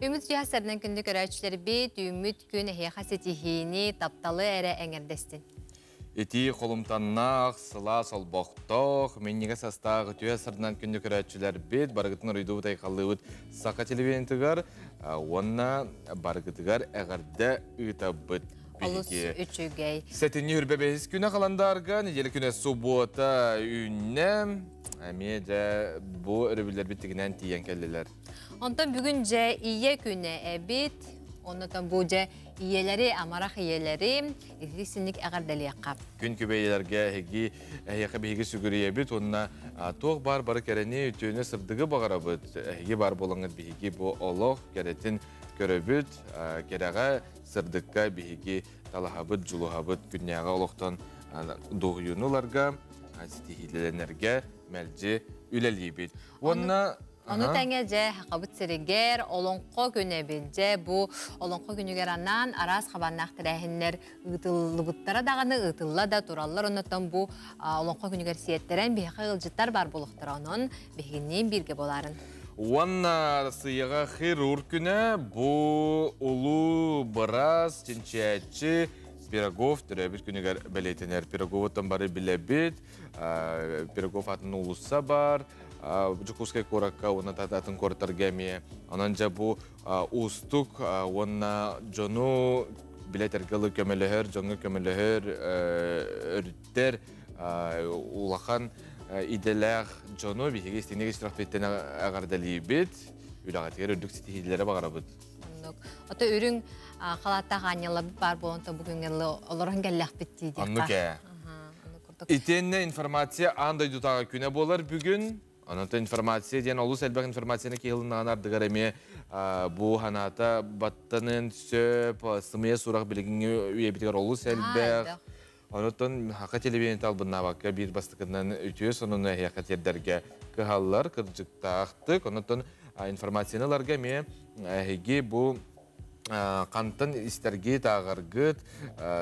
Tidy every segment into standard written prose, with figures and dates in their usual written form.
Ümit cihazlarından gündük öğretçileri bir ümit gün heyhassetihini taptalı ere engerdestin. Eti kolumtannaq, sıla solboqtoq, menniga sastaq, tüye sırdan gündük öğretçiler bit, bargıtın rüydu butay qallıbıt saqa televizyon onna bargıtıgar eğerde ıtabıt. Olus üçügey. Setini hürbebesiz güne kalandarga, nedeli güne subota ünnem, de bu örübüller bittiğinden tiyen kelliler. Ondan bugünce iye güne ebit, ondan buca iyeleri, amarak iyeleri, kesinlik eğerdeli yakap. Gün kübeylerge hegi, hegi sügürüye bit, onna toğ bar kereni ütüğüne sırdığı bağıra bit. Hegi bar bolağıt bihigi bu oloq keretin köröbüt, kerege sırdıqqa bihigi talahabıt, juluhabıt, günyağa oloqtan doğuyunularga, stihilelerge melci üleliyibit. Onu tengece hakabıt siriger, olonqo güne bilce bu olonqo günü gerandan aras xabannak terehinler ıtıllıbıttara dağını ıtılla da turallar. Ondan bu olonqo günü gersiyetteren bir haqılcıtlar bar buluqtır onun bihinliğin birge boların. Wanna sıyığa xirur güne bu ulu bıraz cinçiyetçi Pirogov türebir günüger beleytener. Pirogov'tan bari bilebit, Pirogov atın ulusa bar, Jukuskay korakka ona tatatın kortar gemiye. Ananca bu ustuk ona jonu biletergalı kömeleher, jonu kömeleher örtler ulaqan ideler jonu bihige istine istrafetene agardalibit. Ülağatiger ördük sitihillere bağırabıt. Ata ürün xalatta xanyala bar bolonta bugün olaran gellaq bittiydi. Annuke. İtenne informasiya anday dutağa güne bolar bugün. Anata informasiya diyen olus elbaq informasyana ki yılından ardıgar eme bu hanata battanın söp sımıya suraq bilgini üye bitigar olus elbaq. Anatan haqa televizyon talbına bakka bir bastıkından ütüyor sonuna haqiqat yerderge kıhallar kırcıktağıqtık. Anatan informasyanalarga me hegi bu qantan istergi tağırgıt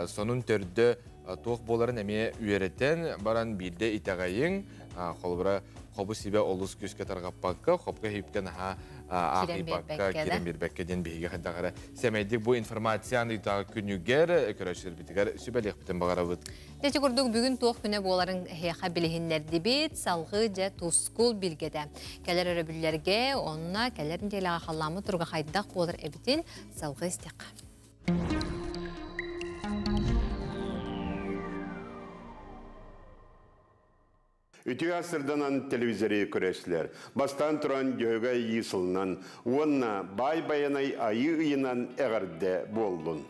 sonun törde toq boların eme üyereten baran bilde itağayın qolbara qobu sibe olus küske tarqappakka qopka hipken aqibakka kiren bir bekkeden bihiga xandaqara semeydik bu informasiyanı itağı günüger köröşür bitigar sübeliyaq biten bağarabıt. Teşekkür kurduk bugün toq güne boların heqa bilihinler dibit salgıca tuskul bilgede. Keler öröbüllerge onna kelerin telağa xallamı turga xaydaq bolar ebitin salgı istiqa. Ütü asırdanan televizörü köreşler. Bastan turan göğe yısılınan, onna bay bayanay ayı ıyınan eğerde boldun.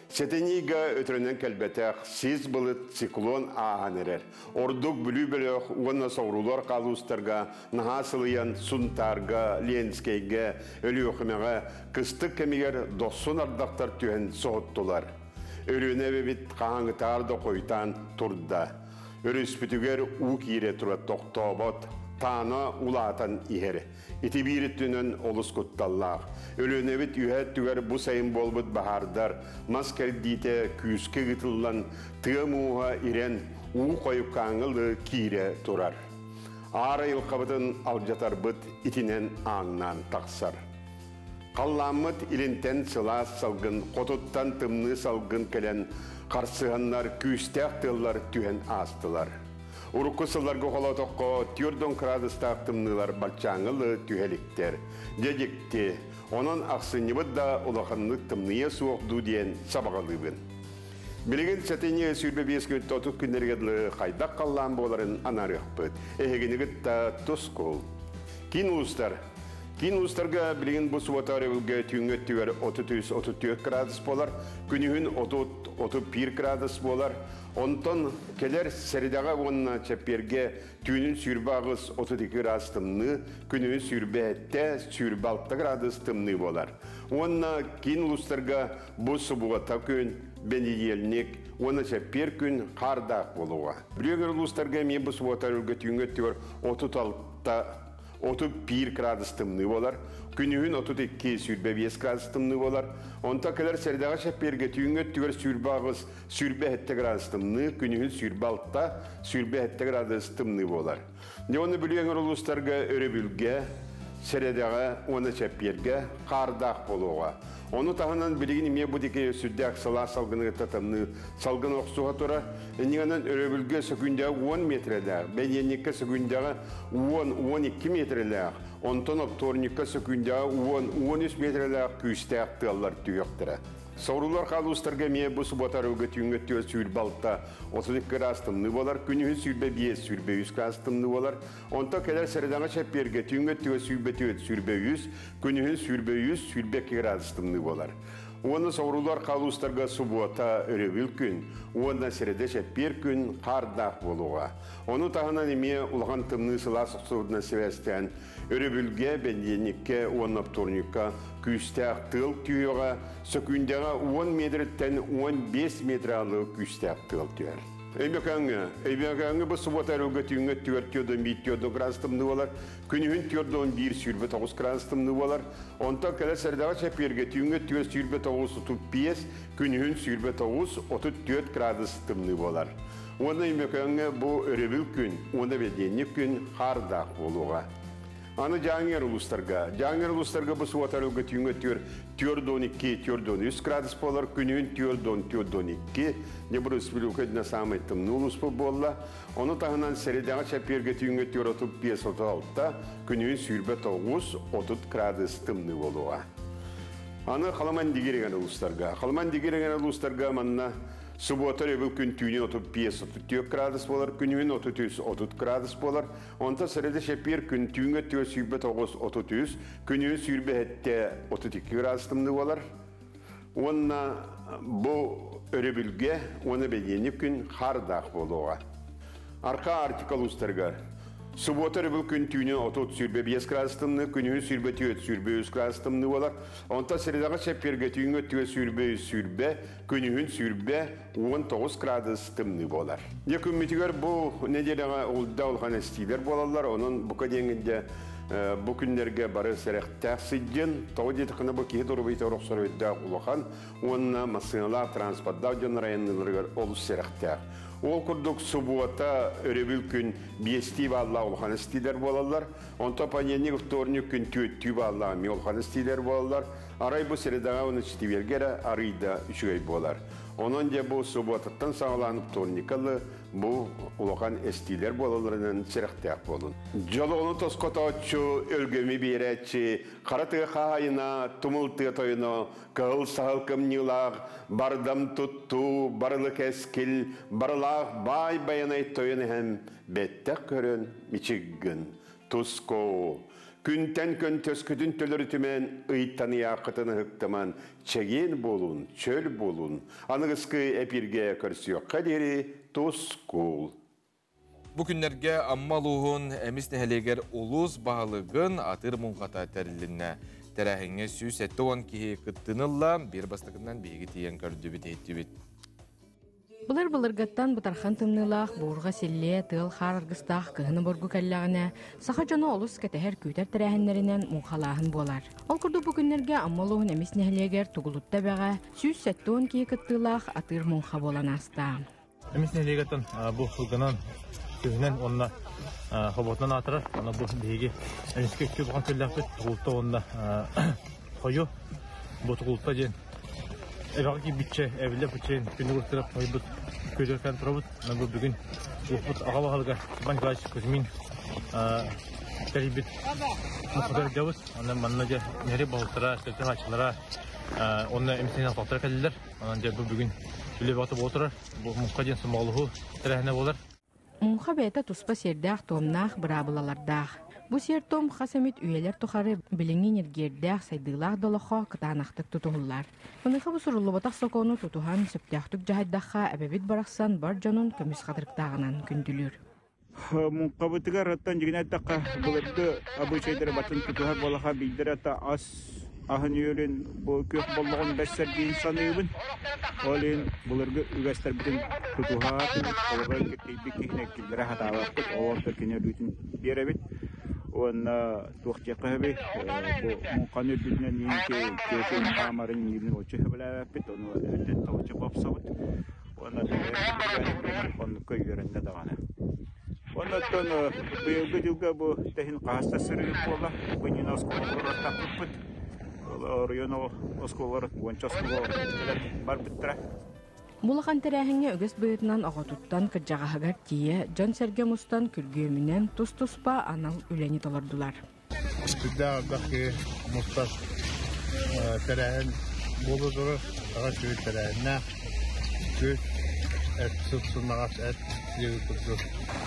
Seteniga ötürünen kelbetek, siz bılıt siklon ağan erer. Orduk bülü bölük, onna savrular kalustarga, nahasılıyan suntarga, lenskeyge, ölü okımega, kıstık kemiger dosun ardaktar tühen soğuttular. Ölüne ve bit kahangıtar da koytan turda. Örüspütüger uğuk yere turat toktobot, tana ulatan iheri. İti birittünün olus kuttallar. Ölünevit ühet tüger bu sayın bolbut bahardar. Masker dite küske gıtıllan, tığ muğa iren uğuk koyup kanılı kire turar. Ağra yılkabıtın alcatar bıt itinen ağından taksar. Kallamıt ilinten sıla salgın, kotuttan tımны salgın kelen, Qarsıhanlar küstek tıllar tühen astılar. Urkusılarga holotoqqa türdön kradıstak tımныlar balçaŋılı tühelikter. Dedikti, onun aqsınıbıd da ulaqanlık tımныya soğukdu diyen sabağalıbın. Bilgin seteni sürbe 5 gün totuk günlergedli qaydaq qallan boların anarıqpıd. Eheginigit ta tuskul. Kin ulustar. Kin ulustarga bilgin bu suvatarı ülge tüngöt tüver 33-34 gradus bolar. Günühün 31 gradus bolar. Ondan keler seridaga onna çeperge tüynün sürbe ağız 32 gradus tımны, günühün sürbe ette sürbe 6 gradus tımны bolar. Onna kin ulustarga bu subuvata gün beniyelnik, ona çeper gün qardaq boluğa. Bilgin ulustarga men bu suvatarı ülge tüngöt tüver 31 gradus tımны bolar. Günühün 32 sürbe 5 gradus tımны bolar. Onta kadar seridaga şeperge tüngöt tüver sürbe ağız sürbe 7 gradus tımны, günühün sürbe 6 sürbe 7 gradus tımны bolar. Ne onu bilgen uluslarga örebülge середеге оны чепперге қардақ болуға. Оны тағынан білген име бұдеке сүрдәк сала салғыны татамны салғын оқсуға тұра, енігінен өребілге сөкіндегі 10 метрелер, бәйенекке сөкіндегі 10-12 метрелер, онтон опторникке сөкіндегі 10-13 метрелер күйістәк тығалар түйектірі. Саурулар қалуыстарға ме бұсы батар өгі түйінгі түйі сүйірбалықта 32 астымны болар, күнігін сүйірбе 5 сүйірбе 100 астымны болар. Онта кәлер сәрдаңа шәпперге түйінгі түйі сүйірбе 4 сүйірбе 100, күнігін сүйірбе 100 сүйірбе 2 астымны болар. Оны саурулар қалуыстарға суббота өребіл күн, оны сәрде шәппер күн қардақ болуға. Оны тағынан еме ұлған тымны сыла сұқсудына севестен өребілге бәнденікке, оны апторникка күстәк тыл түйеға, сөкіндегі 10 метрден 15 метр алы күстәк тыл түйер. Эйбекаңы бұл суббота өрөгі түйінгі түйерден 2 градустымны болар, күнігін түйерден 1 сүйірбе 9 градустымны болар, онта кәлі сәрдіға шәперге түйінгі түйер сүйірбе 9-35, күнігін сүйірбе 9-34 градустымны болар. Оны эйбекаңы бұл өребіл күн, оны бәденік күн қардақ болуға. Аны жаңер ұлыстарға бұл суатар өгі түйінгі түйерден 2-3 градус болар, күнігін түйерден 2, не бұл үспілуқедіне самай тымны ұлыспы болла. Оны тағынан сәредіға шәперге түйінгі түйер 35-36, күнігін сүйірбе 9-30 градус тымны болуға. Аны қаламан дегереген ұлыстарға манна суббота өбіл күн түйінен 35-34 градус болар, күнігін 30 градус болар. Онта сәреді шәпер күн түйінгі түйі сүйірбе 9-33, күнігін сүйірбе әтте 32 градустымны болар. Онна бұл өребілге, оны бәдені күн қардақ болуға. Арқа артикал ұстарға. Суббота өбіл күн түйінен 30 сүйірбе 5 градустымны, күнігін сүйірбе 4 сүйірбе 100 градустымны болар. Онта сәредіға шәперге түйінгі түйі сүйірбе, күнігін сүйірбе 19 градустымны болар. Екі үмітігер бұл неделіға ұлда олған әстейлер болалар, оның бұқа деңінде бұл күндерге бары сәріқтәқ сүйден, тау детіқіні бұл кейі дұрбейті ұрықсар өйдәқ ұлыған, онына масыналар, транспорттау жон районларығар олы сәріқтәқ. Ол күрдік суббота өребіл күн 5 балла олған істейлер болалар, онта паненік вторник күн 4 балла олған істейлер болалар, арай бұл сәредаға оны штивергері арайда үшігей болар. Onun de bu subotattan sağlanıp tornikalı bu ulakan estiler bolalarının çırıktak bolun. Jolunu toskototçu, ölgömü biretçi, karatığı hayına, tumultığı toyunu, kıl sağılkım nilağ, bardam tuttu, barılık eskil, barılağ bay bayanay toyunu hem bettek körün, miçiggün, tusko. Күнтен күн төскүдін төлір түмен ұйттаны яқытыны хықтыман чеген болун, чөл болун. Анығысқы әпірге көрсіyok қадері тұскул. Бұл күнлерге аммалуғын әміс нәхелегер ұлыз бағылығын атыр мұнғата тәрілінне тәрәхіңе сүйс әтті оң кейі күттінылла бір бастықынан бейгі тиен көрді біт. Бұлар-бұларғаттан бұтархан тымнылақ, бұғырға селле, тыл, харарғыстақ, кығыны бұрғы кәллағына, сақа жоны олыс кәтәхер күйтер тәрәхінлерінен мұңқалағын болар. Ол күрді бүгінлерге аммалуғын әмес нәхілегер тұғылытта бәға, сүйс сәттуын кей күттілақ атыр мұңқа болан аста. Әмес нәхілегеттен бұл қылғынан күзінен онына хоботынан атырар, оны бұл бейге әмеске үтке бұған төлләқпет тұғылытта онына қойу, бұл тұғылытта ден. Эваки биче, эвле биче, күнүртүрөп койбут, көзөркөн турабут. Мен бу бүгүн укпут агабалга Банглаш Кузьмин талибит мухтар жабыс. Анан маннага нере болтура, сетачлара, онна эмсенен фактор келдилер. Анан же бу бүгүн үле батып отурар. Бу мухтаден сумалуу терехне болар. Мунха бета туспа сердах томнах брабылалардах. Бу сертом хасамит үйелер тухары билиңин ергердах сайдылах долохо кытанахтык тутулар. Мыныхы бу сурулубатак сокону тутухан септяхтык жахайдахха әбәбит бараксан бар жонун көмүс кадырыктагынан күндүлүр. Мункабытыга раттан жигинаттакка булырды абычайдары батын тутухар болаха билдирата ас ахын үйөрүн бу көк болгон бессердин саныыбын. Олин булыргы үгәстер битин тутухар олга кеттейбик кихнеккилдер хатабакты олга кине бүтүн беребит. Он тухчекабы муканы дүнен нинке көтөн камарын нинен очебеләпет оны өтен тавчы бапсабыт. Оны он көйгөрөндө дагана. Он оннаттан быйылгы жылга бу техин каста сырыгы бола, бынина осколлар таппыт. Район осколлар, гонча осколлар бар биттра. Булахан тәрәһеңе өгөс быйытынан оғотуттан кыржағағар тие Джон Серге Мустан күргөмінен тұс-тұспа анал үләні толардылар. Күдді бақы Мустан тәрәһін болу дұры, аға көй тәрәһінна көй әт сұп-сұнағаш әт егі күрді.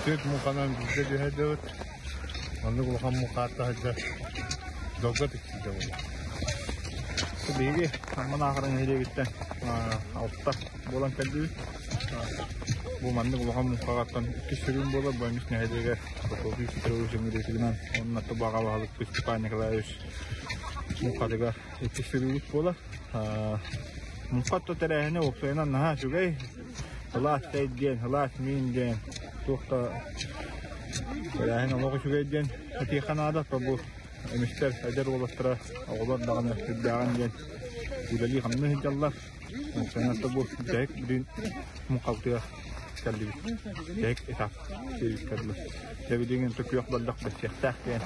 Көй мұқанан бізде дүйәді өт, онды бұлған мұқатты ғажа доға тіксізде болды. Бейге аман ақырын елегіттен алтта болан кәлді бұл манды бұлған мұқағаттан үкі сүрін болы бөлміс нәйдеге құтылды үстірі жеңгедесігінен оның атты баға бағалық Степан Николаевич мұқадыға үкі сүрілік болы мұқатты тәрәхіне оқсайынан наға жүгей ғылас тәйден, ғылас мейінден тоқта тәрәхіне олығы жүгейден әтейханада бұл эмистер әдер олаттыра оғылар дағаны үддіған ден үләли қамны хиджаллар санатта бұл жәйік бүрін мұқалтыға кәлді жәйік этап сервис кәлді жәбедеген түкі оқбалдақ бәсияқтақ кен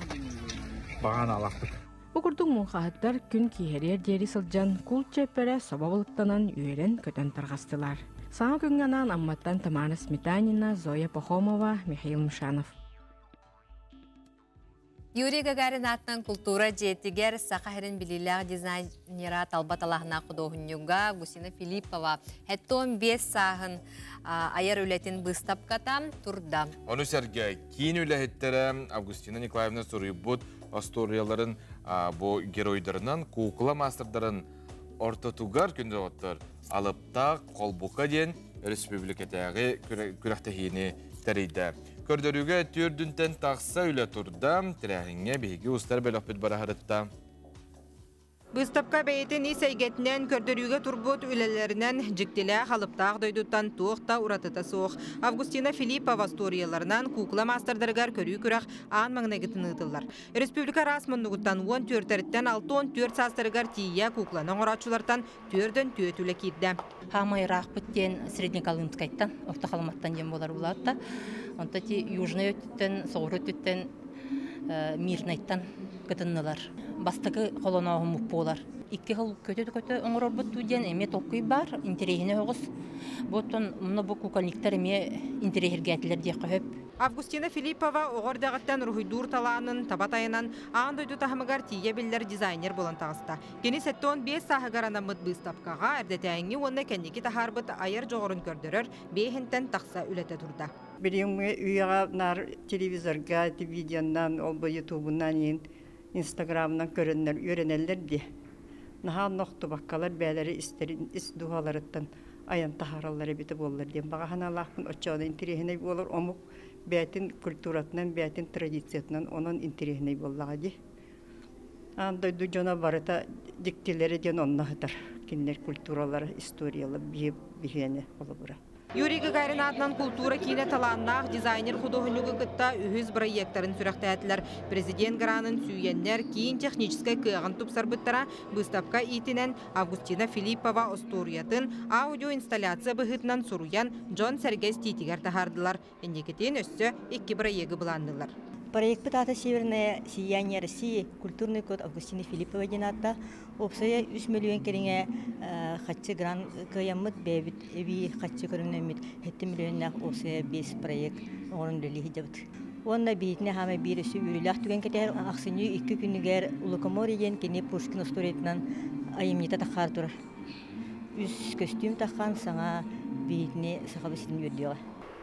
баған алақтық. Бұқырдың мұнқағыттар күн кейерер дері сылжан кул чепері собабылықтанан үйерен көтен тарғастылар. Саңа күнганан амматтан Тамара Сметанина, Зоя Пахомова, Михаил Мушанов. Юрий Гагарин атынан культура жетігер сақахерін біліліғ дизайнера талбат алағына құдоғынюға Гусина Филиппова әттон 5 сағын айар үлетін бұстапқатам тұрда. Оны сәрге кейін үләхеттері Августина Николаевна Сурыйбут асторияларын бұл геройдарынан кукла мастердарын ортатугар күнді оттыр. Алыпта қолбуқа ден республикатағы күрәқтәхейіне тәрейді. Көрдөрүгө түрдүнтен тақса үлі тұрда, тірәхіңе бейгі ұстар бәліқ бүт бара харытта. Бұстапқа бәйетін исәйгетінен көрдөрүгө турбут үлелерінен жіктілі қалыптақ дойдуттан туықта ұратыта соқ. Августина Филиппова сторияларынан кукла мастердаргар көрі күрақ аң маңнагетін ұтылар. Республика расмыннығыттан 14-тәріттен 6-14 састаргар тия кукланың оратшылартан 4-4 үлі кейді. Хамайрақ бүттен Среднекалынскайттан, оқты қалыматтан дем болар бұлатта. Онта ти южный өттен, соғыр өттен, мирнайттан кытыннылар. Бастығы қолонағы мұқ болар. Икки қыл көті оңырор бұт туден әме тоққый бар, интерейіне оғыз. Бұттын мұны бұл кукалниктер әме интерейхерге әтілер де қөп. Августина Филиппова оғырдағыттан Рухайдур таланын табатайынан ағын дойду тахымығар тие білдер дизайнер болан тағыста. Кені сәттон 5 сағығар анамыд бұстапқаға әрдетәңі онына кәндекі тахарбыт айыр жоғырын көрдірір, бейхінтен тақса үлеті тұрда. Біріңі үйіға нар телевизорға, видеонан, ол бұл ютубынан, инстаграмынан көрінлер, үйренелер де. Наға ноқты баққалар бәлері істерін, іс дұғаларыттан аян тахаралары біті болылар дем. Бағахан Аллахпын отчауды интерехіне болыр, омық бәтін культуратынан, бәтін традициятынан оның интерехіне болыға де. Андойду жона барыта диктелері ден оннағыдар. Кенлер культуралары, историялы бейені болы бұра. Юрий Гагарин атынан культура кейіне таланнақ дизайнер құдығынығы күтті үхіз проекттарын сүрәқтәтілер. Президент Гранын сүйеннер кейін техническай күйіған тұпсар бұттара бұстапқа итінен Августина Филиппова осториятын аудиоинсталляция бұғытынан сұруян Джон Сергес титігер тахардылар. Эндекетен өссі 2 проегі бұландылар. Проект «Пытата Северное сияние России» культурный код Августины Филипповой дината опсая 3 миллион кереңе хатчы гран каямыт бәбит эви хатчы көрүнөмүт 7 миллионнак опсая 5 проект орун дөли жабыт. Онна битне хаме бирisi үрүләх түгән кетер аксыны 2 күнүгәр Лукоморьен кене Пушкин историятынан айымнита тахар турар. Үс костюм тахан саңа битне сахабысын үрдүгә.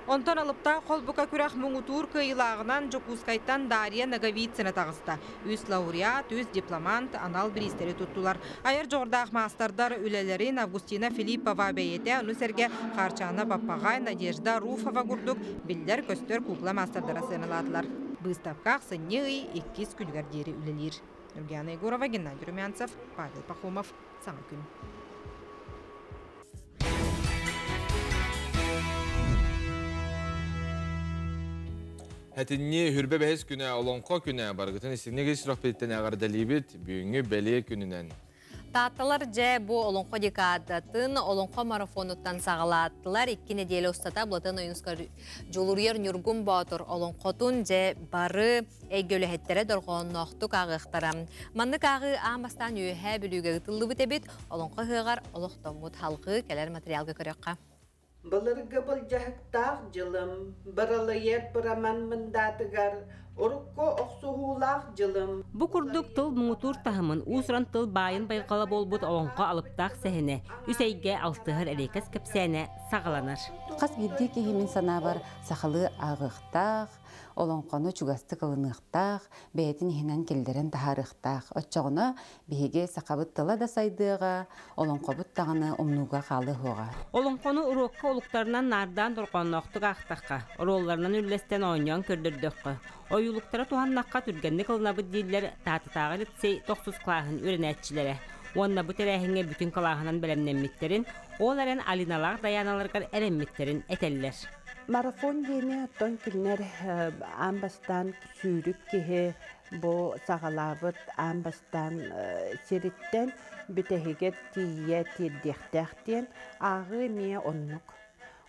Онтан алыпта қолбука күрәқ мұңытуыр күйілағынан Жокускайттан Дарья Наговицина тағыста. Үз лауреат, үз дипломант, анал бірістері тұттылар. Айыр жоғырдақ мастардар үлелерін Августина Филиппова бәйеті ұнысерге Қарчана Баппағай, Надежда Руфова күрдік, білдер көстер кукла мастардара сыналадылар. Бұстапқақ сынне үй 2 күлгер дері үлелер. Нургияна Егорова, Геннадий Румянцев, Павел Пахомов, Саңа күн. Хәтінне хүрбе бәхес күні, олонқо күні барғытын істігіне кеш рақпеттен ағар дәлейбет бүйінгі бәле күнінен. Таатылар же бу олонко декадатын, олонко марафонуттан сағалаттылар. 2 неделе устата бұлатын ойынызға жолурьер нүргін батыр олонқотун же бары әйгөлі дорғонноқту қағықтара. Манны қағы амастан үйе білуге ұтылды бұтебет, олонко ғығар олықтомут халқы кәлер материалға көрекқа. Былырғы бұл жағықтақ жылым, бұрылы ер бұраман мындатығар, Орукко оқсуғулақ жылым. Бұ күрдік тыл мұңытур тахымын ұсыран тыл байын байқала болбұд оңға алыптақ сәхіне, үсәйге алтығыр әрекес кәпсәне сағаланыр. Қас бірде кехемен сана бар сақылы ағықтақ, олонқоны чугасты қылынықтақ, бәйтін хенен келдерін тахарықтақ. Отчағына бейге сақабыт тыла да сайдыға, олонқобыт тағыны омнуға қалы хоға. Олонқоны урокқа олықтарынан нардан дұрқаннақтық ақтаққа, оролларынан үрлестен ойнан көрдірдіққа. Oyuluklara tuhanlaqqa türgenlik ılnabı deyirler tatı-tağı litsey 9 klağın öğrenetçilere. Onna bu terəhinge bütün klağının belemlenmitlerin, oğların alinalar dayanalargar erenmitlerin eteller. Marafon yeni ton kilner ambastan sürük kehe bu sağalabıt ambastan seritten bütehiget tiye tirdektekten ağı miye onnuk.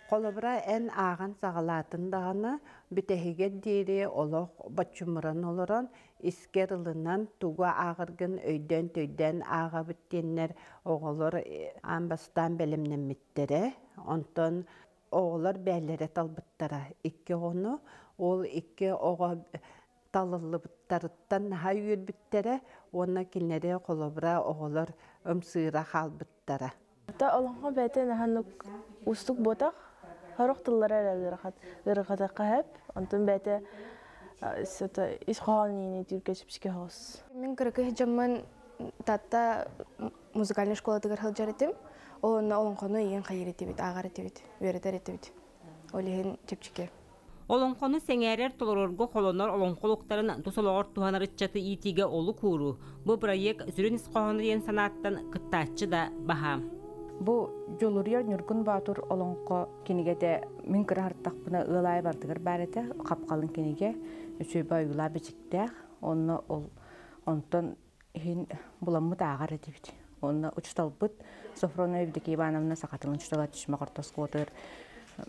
Kolobra en ağın sağalatındağını bütehiget diri oluq batçumuran oluran iskerilinan tuğa ağırgın öyden töyden ağa büttenler oğulur ambastan belimlenmittere. Ondan oğullar bellere talbıttara. İki onu, ol iki oğa talıllı büttarıttan hayır büttere, ona kinleri kolobra oğullar ömsıra halbıttara. Ta Allah'a bete nahanuk ustuk botak. Haruk tıllara erlerdir ırgıdakka hep. Ondan bete iş halini Türkiye pişki hos. Мен кыргы жаман тата музыкальный школада хылжар этим. Оны олонкону иен кайыр этибит, агар этибит, өретер этибит. Олихин чепчике. Олонкону сеңерер толорорго холонор олонколуктарын тусолоор туhanarıççatı итиге олу куру. Bu проект сүрүн исқоһону диен санааттан кыттааччы да баһам. Бу жолурьер нүргүн батур олонко кинигете мен кырартакпына ылай бардыгар барете капкалын киниге үчөйбай ула бичиктер онно ол онтон хин буламмыт агар этибит онно учталбыт Софрона Евдокия Ивановна сакатылын чутала тишма картоскотыр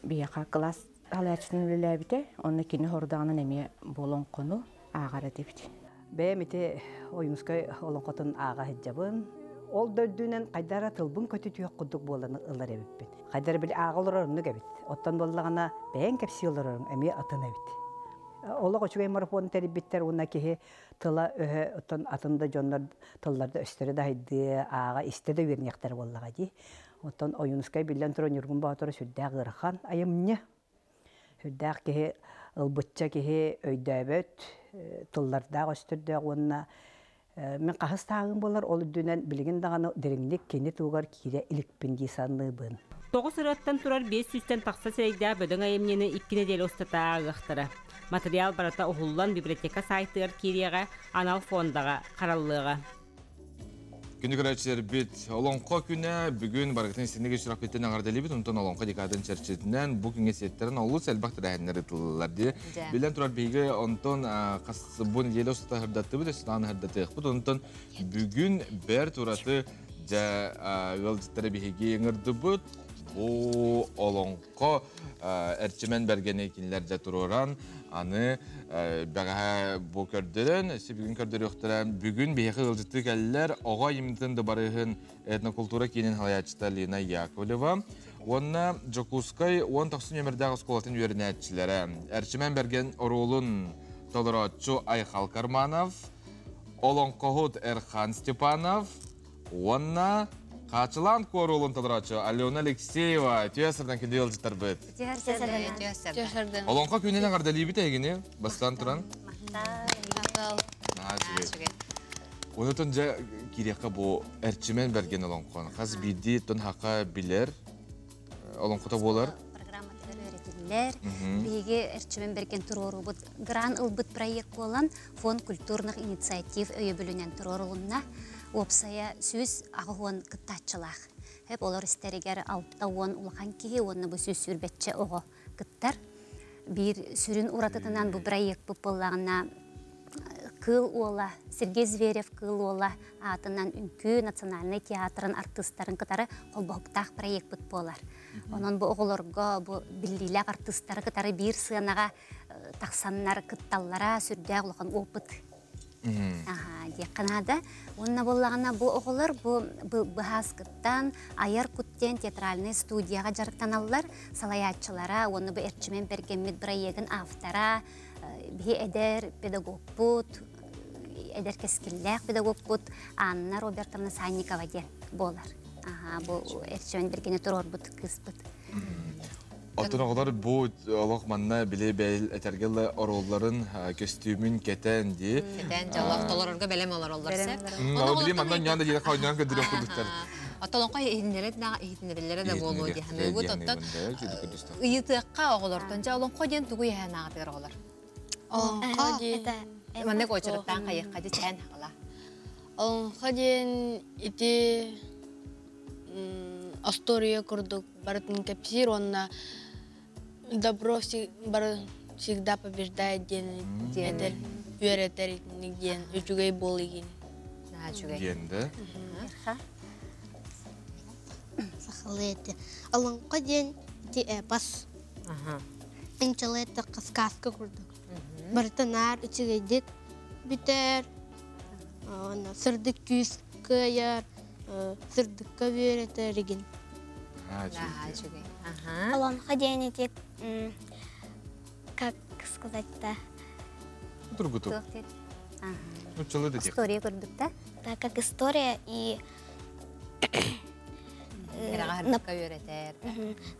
бияка класс алачтын билебите онно кини хордаганы неме болонкону агар этибит бемите оюмскай олонкотун ага хеджабын Ол дөрдүнен кайдара тылбын көтү түйөк кудук боланы ылар эбиппин. Кайдара бил агалырырны гебит. Оттан боллагана бен кепсиолорун эми атына бит. Олог очугай марафон терибиттер уна кихи тыла өһө оттан атында жондар тылларда өстөрү да хайды ага истеде вернектер боллага ди. Оттан оюнускай билен турун юргун баатыры сүддә гырхан айымны. Сүддә кихи ылбытча кихи өйдөбөт тылларда өстөрдө уна Мен қағыстағын болар, ол дүнен білген дағаны дереңдек кені туғар кире илікпенде санны бұн. 9 сыраттан тұрар 500-тен тақса сәрейді бөдің айымнені 2 неделі ұстата ағықтыры. Материал барата ұғылан библиотека сайтығыр кереға, анал фондаға, қараллыға. Күні көрәтшілер бет олонқо күні бүгін барғытын сенеге шырақ беттен ағардалы бет, ұнтан олонқо декадын чәрчетінен бұл күнге сеттерін олу сәлбақ түрәхінлері тылылар де. Білен тұрар бейгі ұнтан бұн елі ұстата хырдатты бұд, ұстаны хырдатты бұд, ұнтан бүгін бәр тұраты ғылдықтары бейге еңірді бұд. Бұл олонқо әрчімен бәргені екенлер жа тұроран, аны бәға бұл көрдірін, бүгін көрдірі өқтірін, бүгін бейхі ғылжытты кәлілер оға емінтінді барығын этнокультура кейінен халаячыта Лена Яковлева. Онна Жокускай 19 өмірдағы сколатын өрінәтчілері. Әрчімен бәрген орулын толыратчу Айхал Карманов, Олонқоғыт Эрхан Степанов, онна Қачылан көрулын толыратчу Алена Алексеева, түйесірден кенде ғылжыттар бұд. Түйесірден. Олонқа көненен ғардали біт әгіне, бастан тұран? Онытын жа кереқі бұл әрчімен бәрген олонқаны. Қаз биді тұн хақа білер, олонқыта болар? Программатығыр өретілер. Біге әрчімен бәрген тұрору бұд. Гран ұлбыт проект болан фон культурных инициатив өйі бүлінен тұрорулынна. Опсая сөз ағуын кыттачылақ. Хеп олар істерігер алыпта оң ұлған кейі, оны бұл сөз сүрбетчі оғы кыттар. Bir sürün uğratıtınan bu proyekt bu pıllağına кыл ола, Сергей Зверев кыл ола атынан үнкі национальный театрын артисттарын кытары қолбоқтақ проект бұт болар. Онын бұл оғылырға, бұл білдейләк артисттары кытары бір сынаға тақсаннар кытталлара сүрдәг олған опыт. Деканада. Онна боллағына бұл оғылыр, бұл бұхаскыттан аяр күттен театральный студияға жарықтаналар, салаятчылара, оны бұл әрчімен бергенмет проектін автора, бі әдер педагог бұд, әдер кескілләк педагог бұд, Анна Робертовна Санникова ден болар. Бұл әрчімен бергені тұрор бұд, кыз бұд. Отын оғылар бұл олық манна біле бәйіл әтергелі оролларын көстюмін кетен де. Кетен, жалақ толарырға бәлем олар олар сәп. Ол білем, андан яңда жері қауындан көндірен күрдіктер. Отолонқа ehitинелері де болу дейін. Үйітіққа оғылырдан жа олонқа ден түгі яғын ағатығыр оғылар. Олонқа ден... Мәнне көчіріттен қайыққа де тән қала. Олонқа ден ити Астория күрдік барытын кәпсір, онна добро всегда побеждает ден әдір үйретер ден үчігей бол еген. Денді? Сақылы әті. Олонқа ден ити әпас. Инчалы әті қасқасқы күрдік. Барытын ар үчігей дет бітер. Сырдық күйіс көйер. Сырдыққа үйретер еген. Олонқа ден ити как сказать-то? Другуту. История көрдік, да? Да, как история и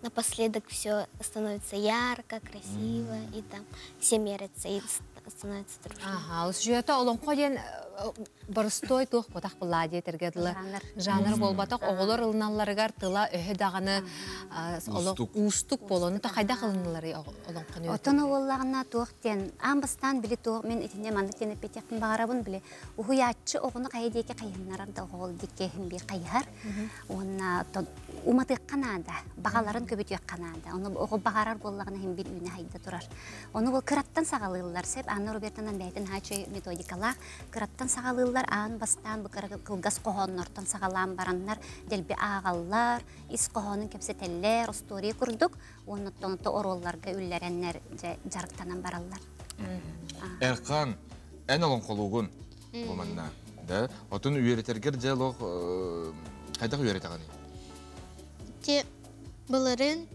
напоследок все становится ярко, красиво, и там все мерятся и становится дружно. Сюжета олонқа ден барыстой туық потақ бұла детергеділі жанр болбатақ оғылыр ылыналарығар тыла өйі дағаны ұстық болуыны та қайда қылыналары олонқаны өтті? Отын оғылағына туықтен, амбастан білі туық мен етінде мандықтен өпетектің бағарабын білі. Ұғыятчы оғыны қайдеке қайынларында оғыл деке бі қайығар. Оны уматық қанада, бағаларын көбетек қанада. Оны оғыл бағарар болағына hem bir үйіне хайда тұрар. Оны ол кыраттан сағалығылар сәп, Анна Робертанан бәйтін хачы методикалар, кыраттан сағалығылар, ан бастан кылгас қоғоннортан сағалан бараннар, дәлбі ағалар, ис қоғонын кепсетелер, история күрдік, оны тоныты оролларға үлләрәннер жарықтанан баралар. Әрқан, ән олын қолуғын бұманна, да? Отын үйеретергер жайлық қайдақ үйеретағаны? Те бұларын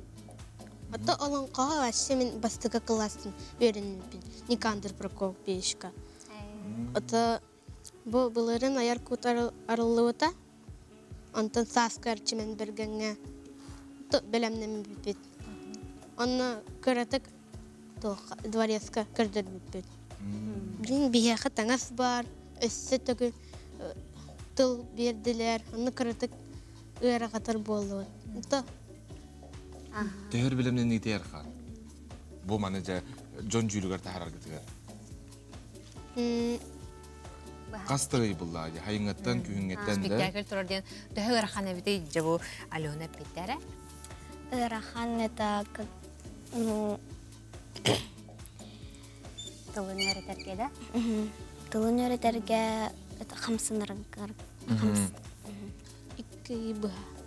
Ата олонқа ваще мен бастыға классын үйреніппін. Никандр Прокоп бейшка. Ата бұларын аяр күт арылы өта. Онтан саска арчымен біргенге бәлемнен біппет. Оны көрәтік дворецка көрдір біппет. Блин, бияқы таңас бар. Өссі түгі тыл берділер. Оны көрәтік үйәрі қатар болуы. Тәһір білімнен не тәйір қан? Бұл маны жа жон жүйілігер тәхарар кетігер. Қастыры бұлла, хайыңаттан, күйіңеттен де. Спектакль тұрарден тәхі ғырақан әбіті жабу Алена Петтері? Ғырақан это как... Тылын өретерге, да? Тылын өретерге қамсынырын.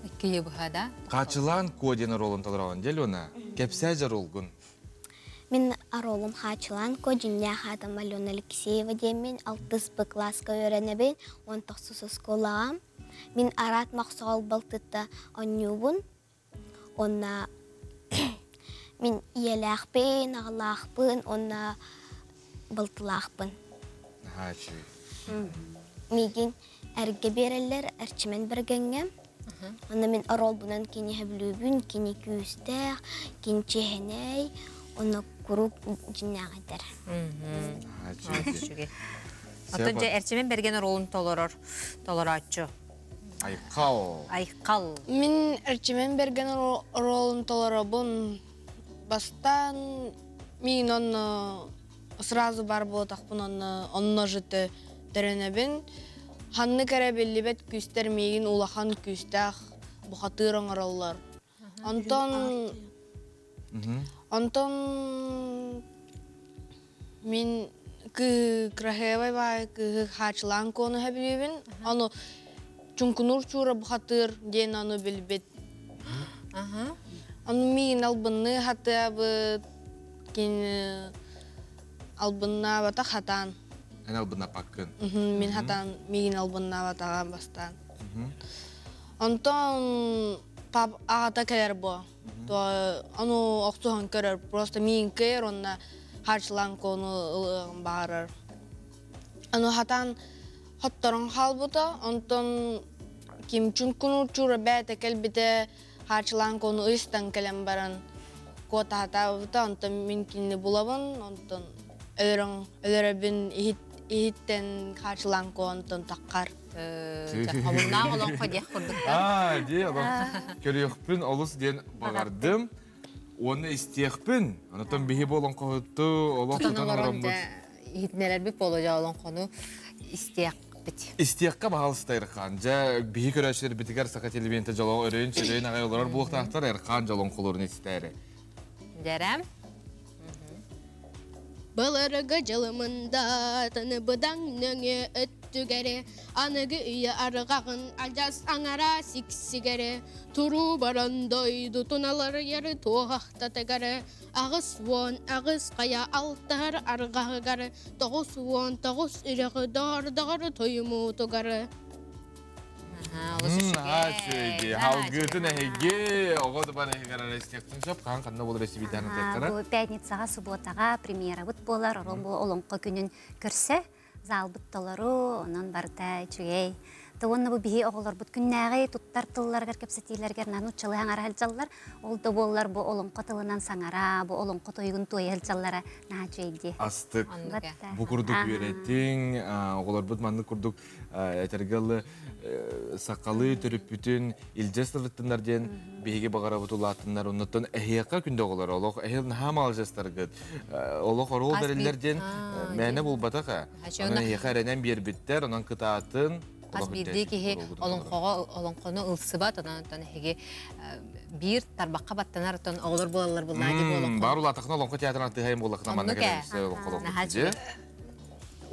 Икки бұға, да? Қачылан кодені ролын талырауын дел оны, кепсәжі ролғын? Мен ролым қачылан коденне қадым Алена Алексеева деймен 6 класска өренебен, 19 сколағам. Мен арат мақсағал балтытта онюбын. Онна мен иеләқпен, ағылақпын, онна балтылақпын. Меген әрге берелер, әрчімен біргенге. Оны мен арол бұнан кені әбілөбін, кені күйістәқ, кені чехеней, оны күріп жинақ етер. Отынca әрчімен берген ролын толыратчы? Айқал. Мен әрчімен берген ролын толырабын. Бастан мен оны сразу бар болатақпын, оны жыты дәренебін. Ханны кәрі белі бәт күстер мейін улахан күстәқ бұқатыр оңыралар. Антон мен крахевай бай хачылан кону хабилибин. Аны чункунур чура бухатыр ден аны билбет. Аны мин албынны хаты бу кин албынна бата хатан. Эн албынна паккын. Мин хатан мин албынна батага бастан. Антон пап агата келер бо. То аны октухан көрөр просто мин кер онна харчлан кону барар. Аны хатан хотторон халбута антон ким чункуну чура бете келбите харчлан кону истан келем баран кота хата антон мин кинни булабын антон өлөрөбүн иттен харчлан кон антон таккар. Абунна олон кодек курдук. Ди, көрөкпүн олус ден багардым. Оны истиякпын. Анатон бихи болон коһутту, олон тутан орамбыт. Хитнелер бит боложа олон кону истияк бит. Истиякка багалыстайр хан. Жа бихи көрөшөр битигер сака телевизионда жолоо өрөйүн чөйүн агай олар булуктактар эркан жолон колорун истери. Дерем. Баларга жалымында таны быдаң нөңе өттүгере аныгы үйе арыгағын алжас аңара сиксигере туру барандой дутуналар яры тоғақтатыгары ағыс вон ағыс қая алтар арғағыгары тоғыз вон тоғыз үріғы дардығары тойыму тұгары. Сөйді. Халгытын әйге, оғады бар әйгерар әстектің шап, қанды болыр әсібейдәні тәттірі? Бұл пятницаға, субботаға премьера бұт болар, олонқы күнін көрсе, зал бұтталару, онын барда чүгей. Онны бұл бейі оғылар бұт күннәғи, тұттар тылларғар кепсетейлергер, нану чылы аңар әлжалар, олды болар бұл олонқы тылынан саңара, бұл олонқы тойғын той әлжалара наға чөйді. Астық, бұл күрдік үйреттің, оғылар бұт манды күрдік әтергалы сақалы түріп бүтін илжестірліктіңдерден бейге бағара бұтылатындар, оннаттан әйеққа күнді оғылар, олық әйел нағам алжастарғыд, олық орол бәрілерден мәні бұл батаға, онын әйеққа әренен бер біттер, онын қытаатын, Аз бирди ки олонқону ылсыбат, онан хеге бир тарбаққа баттанар, тон оғылар болалар бұл нади болонқону. Бар ұл атықына олонқы театрын аттығайын болақына манна кәлемсі олонқы түде.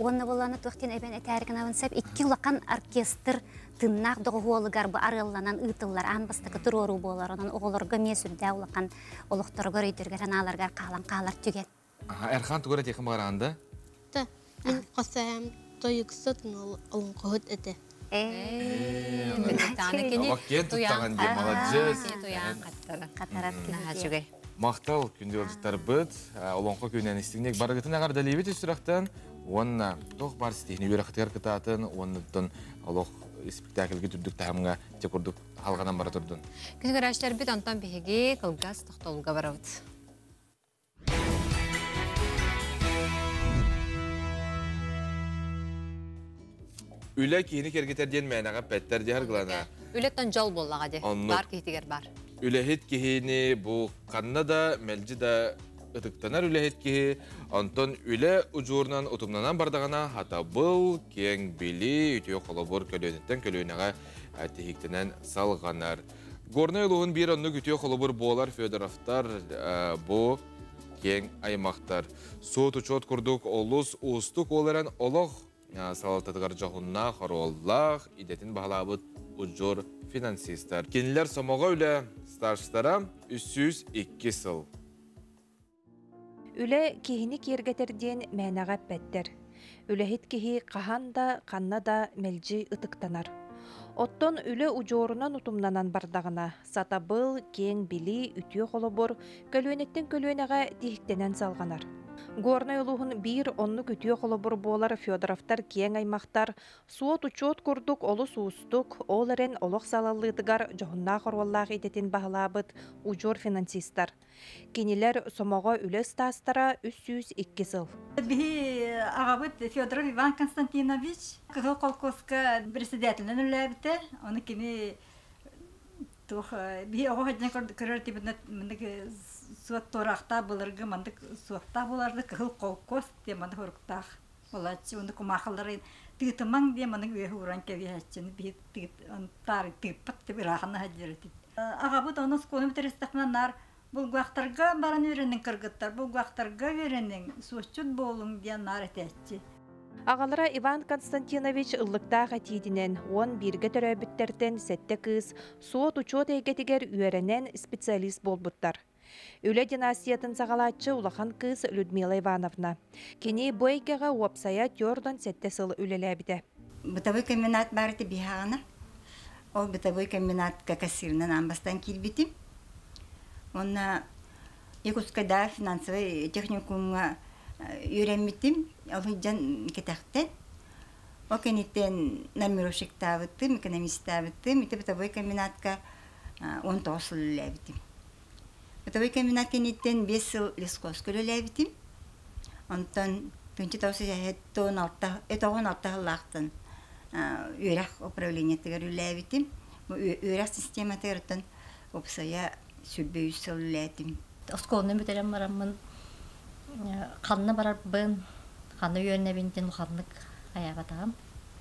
Онны боланы туқтен әбен әтәрігін авынсап, 2 лақан оркестр тыннақ доғуолығар бұ арылланан ұйтылар, анбастықы тұрору болар, онан оғыларға месүрді олақан олықтарғар өйтіргер, аналарғар қалан-қалар түген. Әрхан түгірі текін бағаранды? Та, мен қосайым тойықсытын олонқығыт әті. Мақтал күнде олжықтар бұд, олонқы көнен істігінек барығытын ағар дәлебет үстірақтан, онына тоқ бар стихіне өрі қытығар кытатын, оныттың олық спектакльге түрдік тағымға тек ұрдық халғанан бара тұрдың. Күнігер әштер біт онтан бігеге қылғас тоқталуға барауыд. Үлі кейіні кергетерден мәйнаға пәттер де әргілана. Үлеттен жол боллаға де, бар кейтігер бар. Үләхет кейіні бұл қанна да, мәлжі да ұтықтанар үләхет кейі, антон үлі ұжуырынан ұтымнанан бардағана хата бұл кең білі үтеу қолабыр көлөнеттен көлөнеға тегіктенен салғанар. Горны ұлығын бір онны үтеу қолабыр болар Федоровтар бұл кең аймақтар. Суот ұчот күрдік олыс ұстық оларан олық салататығар жағынна қаруаллақ, идетін бағалабыт ұжыр финансистар. Кенілер сомаға үлі старшыстара 302 сыл. Үлі кейіні кергетерден мәнаға пәттер. Үліхет кейі қахан да, қанна да мәлжі ұтықтанар. Оттон үлі ұжорынан ұтымнанан бардағына, сатабыл, кен, били, үтіе қолыбыр, көлөнеттен көлөнеға дихіктенен салғанар. Горный улуғын бір онны күтіе қолыбыр болар Федоровтар кең аймақтар, суот учет күрдік олы суыстық, оларын олық салалыдығар жоғынна қорваллағы ететін бағылабыд ұжор финансистар. Кенелер сомаға үлі стастара 302 сыл. Бихи ағабыд Федоров Иван Константинович, кығыл қолқосқа председателін үләбіті, оны кені бихи оғы хаджан көрер тибінді суат торақта бұлырғы мандық суатта бұларды кығыл қолқос де мандық ұрықтақ. Олачы, оны құмақыларын тығытымаң де мандық өйі ұран кәве хәтчіні бихи тары тығыппат деп ұрақаны хаджар етеді. Ағабыд оны сконым терестақынан нар Bulgақтарға баран үйренің кыргыттар, булгақтарға үйренің суçчут болуң диен нар этетчи. Ағалара Иван Константинович ыллыктаах атиидинен 11-ге төрөбүттерден сетте кыз суот учет эгетигер үйренен специалист болбуттар. Үле династиятын сағалатчы улахан кыз Людмила Ивановна. Кени бойкеға уапсая тёрдан сетте сыл үлеләбіде. Бытовой комбинат барыты бихағына. Ол бытовой комбинат кассирынан амбастан килбитим. Онна Якутскайда финансовый техникумға үйренмитим. Ол хыджан кетақтен. О кенеттен номеровщик табыттым, экономист табыттым. Ите бытовой комбинатка 19 сыл үлеләбитим. Бытовой комбинат кенеттен 5 сыл лесхоз үлеләбитим. Онтан төнчі таусы жәйеттон алта лақтын үйрәк управление тегер үләбитим. Үйрәк система тегертен опсая сүрбе үсіл үләтим. Осколны бүтерем барамын. Қанны барар бұн, қанны үйеріне бентен ұқанлық аяғатағым,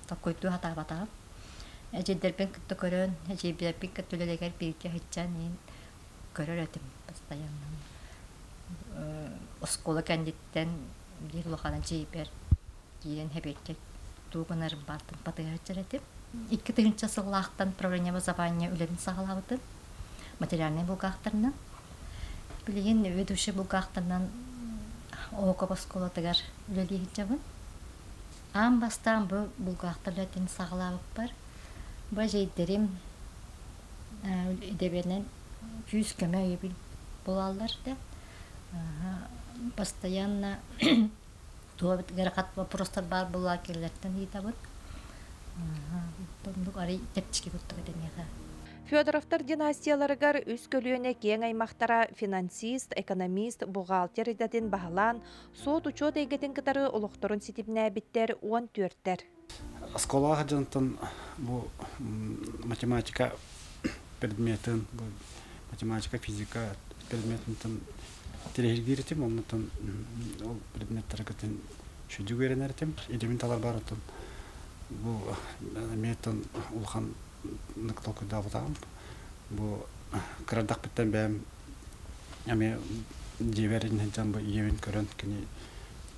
таққойду хатағатағым. Әжедербен күтті көрін, әжебербен күттілелегер бірге хытчан ең көрір өтім постоянно. Осколы кәндеттен bir loxana ceyber giren hebekte tuğunarım bardım batıya çeretim. İki tığınca sığlaqtan problema zabanya ülerin sağlabıdı. Materialne bulgaqtarından. Bilgin ödüşü bulgaqtarından oğuqa baskola tıgar üleli hicabın. Am bastan bu bulgaqtarlatin sağlabık var. Bu jeyderim edebiyenen 100 köme üyebil bulallar da. Постоянно гарахат вопростар бар була келлерден hitабыт. Тондук ари тепчики буттук этенеха. Федоровтар династияларыгар үс көлүөнө кең аймактара финансист, экономист, бухгалтер идатын баһалан сот учет эгетин кытары улукторун ситибнээбиттер 14-тер. Школага жантын бу математика предметин, математика, физика предметин телегиритим, оннан ол предметтерге шүдү беренертим, элемин талар бар отон. Бу метон улхан накталку давтам. Бу крадак биттен бем ами диверин жан бу евин көрөн кини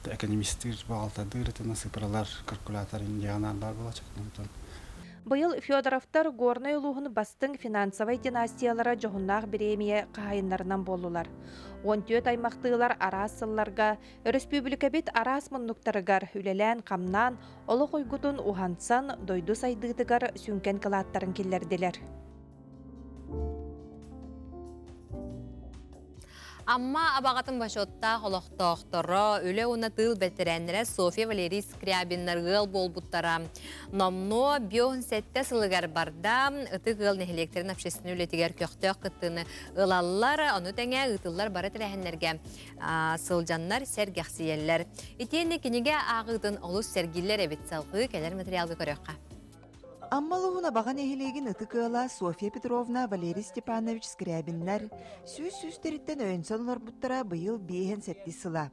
экономисттер балтадыр этен цифрлар, калькулятор индианар бар болачак. Быйыл Федоровтар горный улуғын бастың финансовай династиялара жоғыннақ биремия қайынларынан болулар. 14 аймақтығылар арасылларға, республика бет арас мұннуқтарығар үлелән қамнан, олы қойгутын ухансан дойду сайдығытығар сүнкен кылаттарын келерделер. Amma abağatın başotta holoqtoqtoro öle ona tıl betirənlərə Sofya Valeri Skriabinlər gıl bolbuttara. Nomno biyoğun sette sılıgar barda ıtı gıl nehelekterin apşesini ületiger köxtök kıttığını ılallar, onu tenge ıtıllar barat rəhinlərge sılcanlar sergəxsiyeller. İtiyenne kinige ağıdın olus sergiller evet salgı keler materialgı köröqqa. Аммалуғына баған әйелеген ұтықыла Софья Петровна, Валерий Степанович Скрябинлер сүз-сүздеріттен өйінсон олар бұттара бұйыл бейхен сәтті сыла.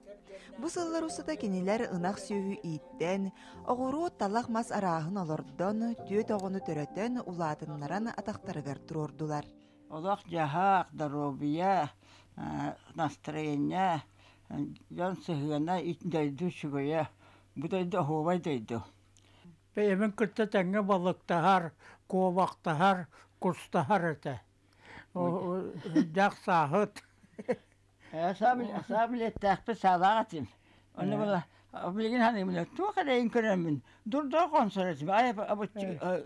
Бұ сыллар ұсыта кенелер ынақ сүйі иттен, оғыру талақ мас арағын олордон, түйет оғыны төрөтен ұладынларан атақтарығар тұрордулар. Олақ жағақ, даробия, настроения, жан сығына итдайды шүгөя, бұдайды оғывай дайды. Беймен күтті тәңгі балықтағар, ковақтағар, күрстағар әті. Жақ сағыт. Асабилеттәқпі салағатым. Оны бұла, білген ханымына, туақарайын көрәмін. Дұрдағы қонсыр әтім, айып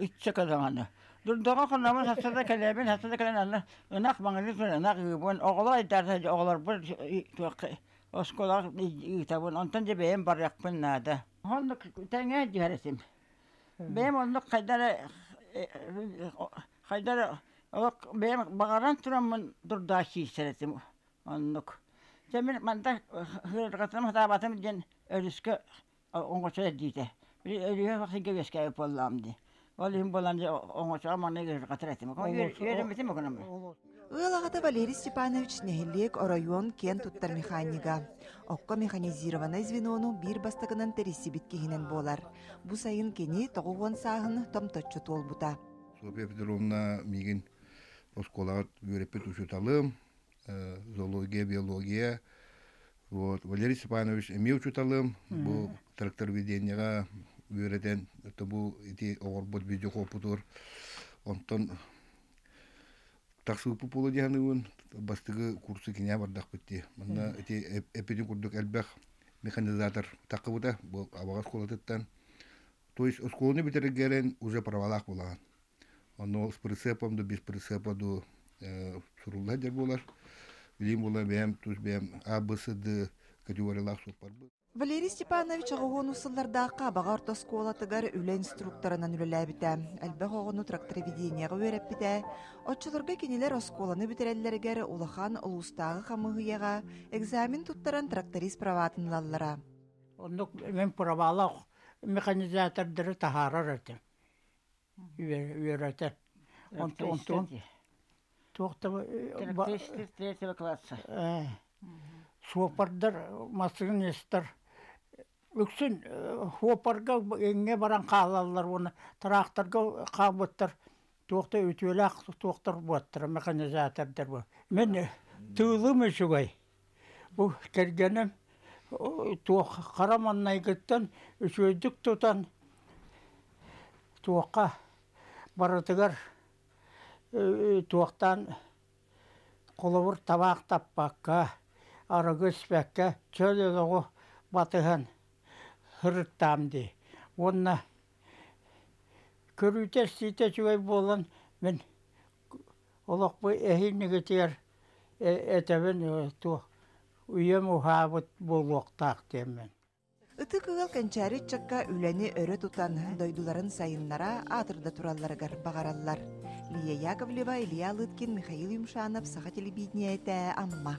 үтші қадағаны. Дұрдағы қонамын, хасырда кәләбін, хасырда кәләбін, ұнақ маңызы көрі, ұнақ үйбін, оғылар айтарса, оғылар бір осколар үйтабын, онтан жебейін бар яқпын нады. Оны тәңе жәресім. Бәйім оны қайдары, бәйім бағаран тұрамын дұрда шейсіретім онық. Жәмін манда ғырғатым ғатабатым ден өріскі оңғышыр дейді. Бір өріге вақсы көвеске өп боламды. Ол үйін боламды оңғышыға маңны ғырғатыр әтім. Үйерімбетім өкінім. Ыалағата Валерий Степанович нәхелек орайон кен туттар механика. Окко механизирована звенону бир бастығынан тересі біткегінен болар. Бұ сайын кені тоғуған сағын томточу толбута. Софья Петровна мигин осколағат үйреппет ұшыталым. зоология, биология. Вот. Валерий Степанович эми учуталым, бу трактор веденияга үйрөтен, бу ити оғырбот бүйде қопутур. Онтон таксыпы пулы дияныуын, бастығы курсы кене бардақ бітті. Мына ити эпиден курдук әлбәқ механизатор тақыбыда, бұл абағас қолатыттан. То есть, школаны битерегерен уже правалақ болаған. Оно с прицепом, без прицепа до сурулла дер болар. Билим бола бәм, туз бәм, АБСД категориялақ сопар. Валерий Степанович ағығын ұсыллардағы абаға орта сколатыгар үлі инструкторынан үліләбіті. Әлбәқ оғыны трактороведенияға өрәппіті. Отчыларға кенелер осколаны бітерәлілергер улахан ұлыстағы қамығыяға экзамен тұттаран тракторист праватынлаллара. Онық мен правалақ механизатордары тахарар әті. Үйерәті. Онтон Суопардар масығын естір. Үксін хуопарға еңе баран қалалар, оны тракторға қабыттыр. Тоқты өтелі ақ тоқтыр бұттыр, механизатордар бұл. Мен тыылым үшігай. Бұл кергенім қараманнай күттен үшөйдік тұтан тоққа барытығар тоқтан қолыбыр табақ таппаққа, арығы іспәкке чөлі оғы батыған хұрыттамды. Онына көріте істейте жүгей болын мен олық бұл әйінігі тер әтәбін үйем ұхабыт болуқтақ демен. Ыты кыгыл кәнчәрі чакка үләні өрі тұтан дойдуларын сайыннара атырда туралларыгар бағараллар. Лия Яковлева, Илья Лыткин, Михаил Юмшанов, Саха телевидение әті амма.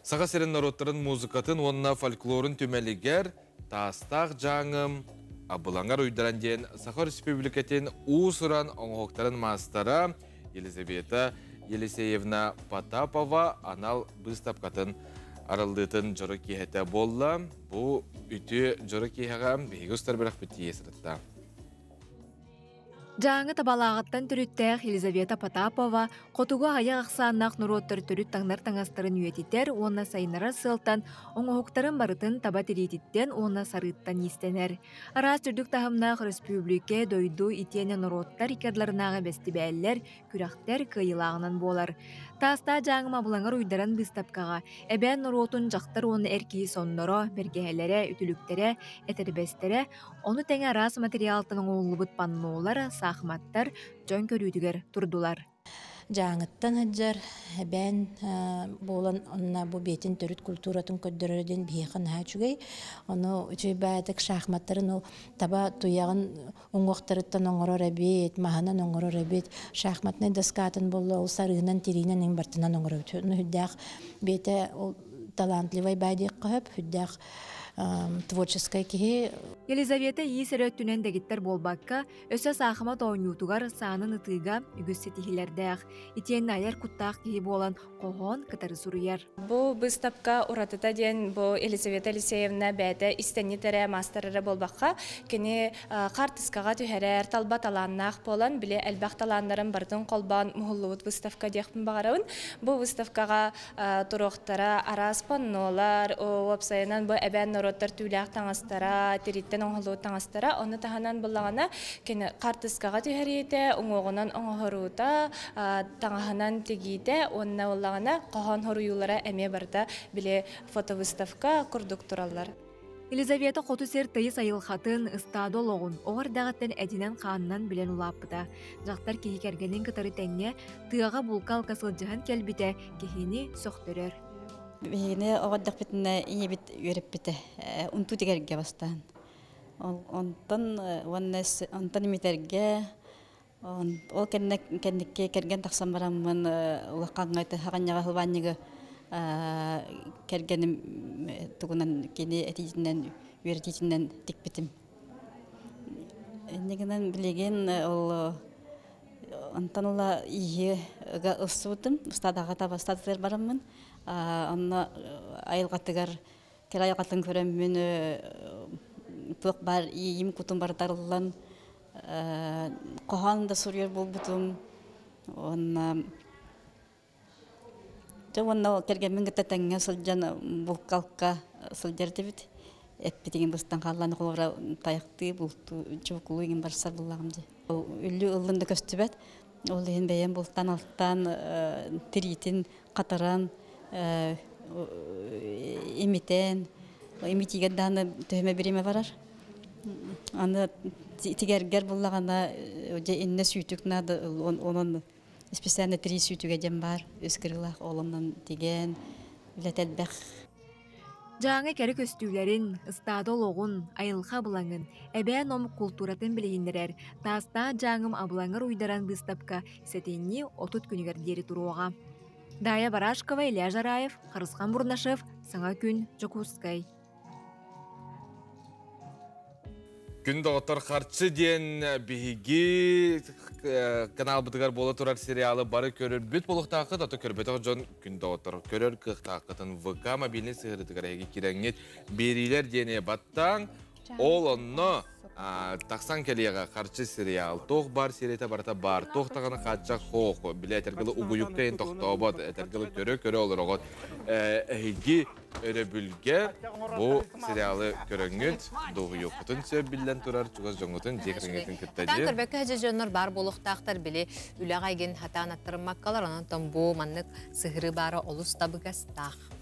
Саха серен народтарын музыкатын, онына фольклорын төмелігер, тастақ жаңым, абылаңар үйдаран ден Саха Республикатын ұсыран оңғоқтарын мастара Елизавета Елисеевна Потапова анал бұстапқатын аралдытын жұры кейхеті болла. Бұл үті жұры кейхеға бейгі ұстар бірақ бітті есірітті. Жаңы табалағыттан түріттәқ Елизавета Потапова қотуға аяқ ақсаннақ нұроттыр түріт таңнар таңастырын үйетітер, онына сайынара сылтан, оңғоқтарын барытын таба тиретіттен, онына сарыттан естенер. Арас түрдік тағымнақ республике дойду итені нұроттар икерларынағы бәсті бәлілер, күрақтер кыйылағынан болар. Таста жаңым абылаңар уйдаран быстапкаға, әбән нұротын жақтар оны әркей сонноро, бергәлері, үтіліктері, әтербәстері, оны тәңі арас материалтының оңылыбыт паннолары, сақматтар, жон көрүйтігер тұрдулар. Жаңыттан хаджар бән болан онна бу бетин төрүт культуратын көддөрөдөн бейхан хачугай оны үчөй бәдик шахматтарын ол таба туягын оңоқтарыттан оңорор эбит маханан оңорор эбит шахматны доскатын болла ол сарыгынан тиринен эң бартынан оңорор хүддах бете ол талантливай бәдик кып хүддах творческая кихи. Елизавета иесерет түнен дегиттер болбакка, өсө сахыма тоонютугар саанын ытыга үгүс сетихилердеах, итиен айар куттаах кихи болан кохон кытары суруяр. Бу выставка уратыта ден бу Елизавета Алексеевна бәді истеннитере мастерere болбакка, кені картыскага түхәрәр талбат аланнах болан, биле әлбәк таланнарын бардын колбан мухуллуут выставка дехпін бағарауын. Бу выставкага туруқтара арас паннолар, опсайынан бу әбән роттар түләк таңастара, тириттен оңғылуы таңастара, оны тағанан бұлағана кені қартыскаға түйәрейті, оңғығынан оңғыруыта, таңағынан тегейті, онына олағана қоған хоруюлара әме барда біле фотовыставка күрдік тұралар. Елизавета қоту сер тайы сайылхатын ыстады олығын, оғар дағаттен әдінен қанынан білен ұлапыда. Жақтар кейі кәргенен кітары тәңе, тыяға бұлқал касылжыған кәлбіте кехені сөқтірер. Бейіне оғаддық бітіне ине бит үйеріп біті, ұнту дегерге бастан. Онтан еметерге, ол кәндікке керген тақсан барамын ұлаққанғайды хағанняға хылбаннығы кергенім тұғынан кені әтейінен, үйеретейінен тек бітім. Негінен білеген ол онтан ола ие ұсудым, ұстадаға таба ұстадығыр барамын. Онна айылғатыгар кер айылғатын көрем мен тұқ бар ем күтім бардарылан қоғанында сұрер бол бұтым. Онна Жауанна кергенмен гітатаңа сылжан бұлқалқа сылжарды бит. Эппетеген бұстан қаланы қолыра таяқты бұлту жуқылу еген барсар бұлағымды. Үлі ұлынды көстібет. Ол ең бәйен бұлттан алттан тіретін, қатаран, емітен, емітеген даны төйме береме барар. Аны тигергер бұлағана инне сүйтік нады, оның специально 3 сүйтіге дем бар, өскірілақ олымнан деген, үлетелбәқ. Жаңы кәрі көстүүлерін, ыстады олығын, айылға бұлаңын, әбән ом культуратын білейіндерер, таста жаңым абылаңыр уйдаран бұстапқа сәтенні 30 күнігер дері тұруға. Дая Барашкова, Илья Жараев, Қарысқан Бұрнашев, Саңа күн, Жокускай. Күн доғыттар қарчы ден бігі канал бұтығар болы тұрар сериалы бары көрір бүт болуқтақыт, аты көрбеті жон күн доғыттар көрір қықтақытын ВК мобильный сығырытығар әге кереңет берилер дене баттан, ол онны тақсан кәлеға қарчы сериал тоқ бар сериеті барта бар, тоқтағаны қатша қоқ, біле әтергілі ұғыюқтайын тоқтаубат, әтергілі көрі олыр оғыт. Әйгі өрі бүлге бұл сериалы көріңіт, доғы yoqutun сөп білден тұрар, чуғыз жоңғытын жекіріңетін күттәді. Тан көрбәкі әжі жоныр бар болуқтақтар біле үләғайген хатан аттырмаққалар, онын бұл маннық сығыры бары олыс табығастақ.